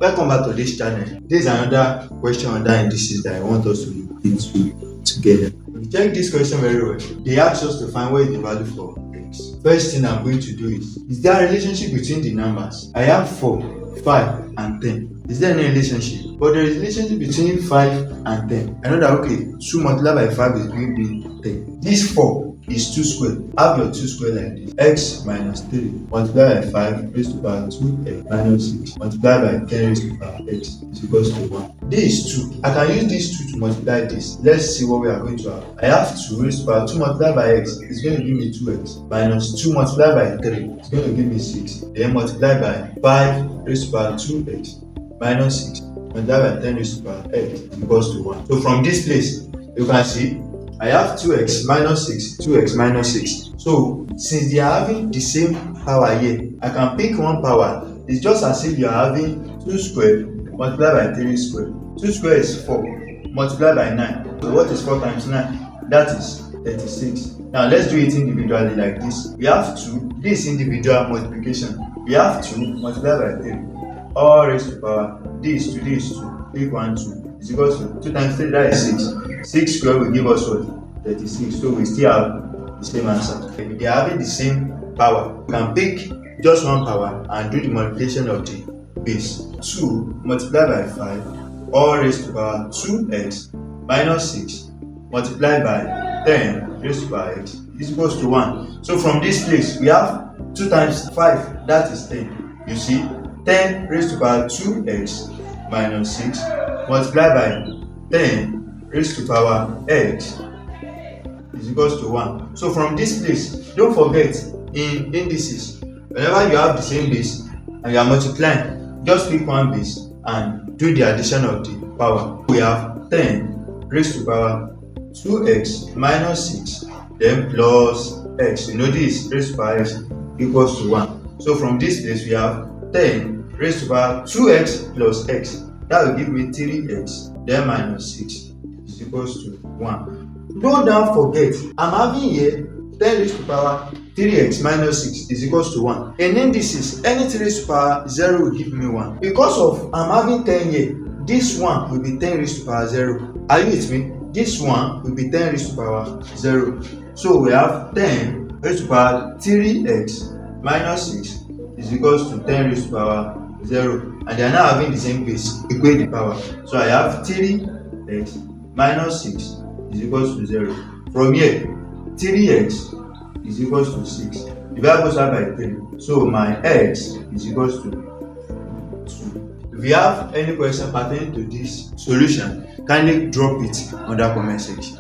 Welcome back to this channel. This is another question under indices that I want us to look into together. If you check this question very well, they ask us to find what is the value for x. First thing I'm going to do is there a relationship between the numbers? I have 4, 5 and 10. Is there any relationship? But there is a relationship between 5 and 10. I know that, okay, 2 multiplied by 5 is going to be 10. This 4 is 2 squared. Have your 2 squared like this. X minus 3 multiplied by 5 raised to the power 2x minus 6 multiplied by 10 raised to the power x is equals to 1. This is 2. I can use this 2 to multiply this. Let's see what we are going to have. I have 2 raised to the power 2 multiplied by x is going to give me 2x minus 2 multiplied by 3 is going to give me 6. Then multiplied by 5 raised to the power 2x minus 6 multiplied by 10 raised to the power x is equals to 1. So from this place, you can see I have 2x minus 6, 2x minus 6. So, since they are having the same power here, I can pick one power. It's just as if you are having 2 squared multiplied by 3 squared. 2 squared is 4 multiplied by 9. So, what is 4 times 9? That is 36. Now, let's do it individually like this. We have 2. This individual multiplication. We have 2 multiplied by 3. All raised to power. This 2. Pick 1, 2. Is equals to 2 times 3, that is 6. 6 squared will give us what? 36. So we still have the same answer. If they are having the same power, we can pick just one power and do the multiplication of the base. 2 multiplied by 5 all raised to power 2x minus 6 multiplied by 10 raised to power x is equals to 1. So from this place, we have 2 times 5, that is 10. You see, 10 raised to power 2x minus 6 multiplied by 10 raised to power x is equals to 1. So from this place, don't forget in indices, whenever you have the same base and you are multiplying, just pick one base and do the addition of the power. We have 10 raised to power 2x minus 6 then plus x. You know this raised to power x equals to 1. So from this place, we have 10 raised to power 2x plus x. That will give me 3x then minus 6 is equals to 1. Don't forget, I'm having here 10 raised to power 3x minus 6 is equals to 1. In indices, anything raised to power 0 will give me 1. Because of I'm having 10 here, this one will be 10 raised to power 0. Are you with me? This one will be 10 raised to power 0. So we have 10 raised to power 3x minus 6 is equals to 10 raised to power 0. And they are now having the same base, equate the power. So I have 3x minus 6 is equals to 0. From here, 3x is equals to 6. Divide both sides by 3. So my x is equals to 2. If you have any question pertaining to this solution, kindly drop it on the comment section.